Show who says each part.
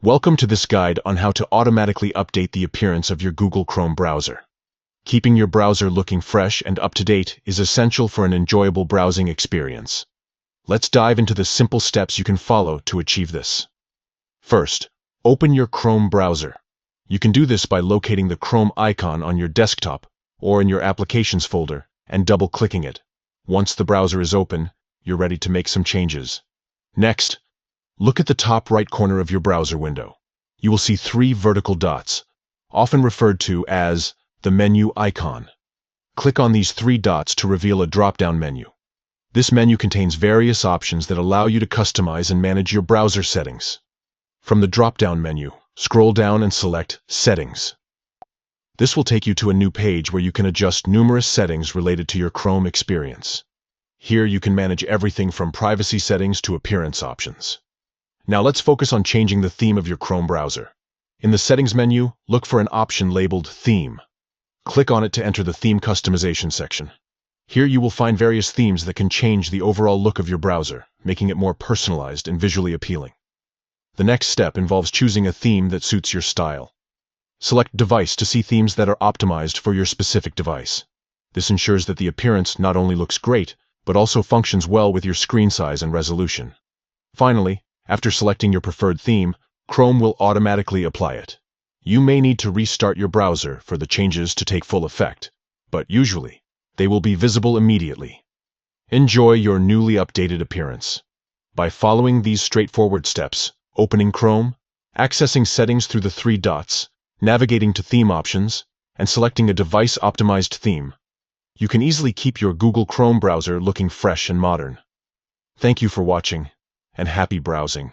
Speaker 1: Welcome to this guide on how to automatically update the appearance of your Google Chrome browser. Keeping your browser looking fresh and up-to-date is essential for an enjoyable browsing experience. Let's dive into the simple steps you can follow to achieve this. First, open your Chrome browser. You can do this by locating the Chrome icon on your desktop or in your Applications folder and double-clicking it. Once the browser is open, you're ready to make some changes. Next, look at the top right corner of your browser window. You will see three vertical dots, often referred to as the menu icon. Click on these three dots to reveal a drop-down menu. This menu contains various options that allow you to customize and manage your browser settings. From the drop-down menu, scroll down and select Settings. This will take you to a new page where you can adjust numerous settings related to your Chrome experience. Here you can manage everything from privacy settings to appearance options. Now let's focus on changing the theme of your Chrome browser. In the Settings menu, look for an option labeled Theme. Click on it to enter the Theme Customization section. Here you will find various themes that can change the overall look of your browser, making it more personalized and visually appealing. The next step involves choosing a theme that suits your style. Select Device to see themes that are optimized for your specific device. This ensures that the appearance not only looks great, but also functions well with your screen size and resolution. Finally, after selecting your preferred theme, Chrome will automatically apply it. You may need to restart your browser for the changes to take full effect, but usually, they will be visible immediately. Enjoy your newly updated appearance. By following these straightforward steps, opening Chrome, accessing settings through the three dots, navigating to theme options, and selecting a device-optimized theme, you can easily keep your Google Chrome browser looking fresh and modern. Thank you for watching, and happy browsing.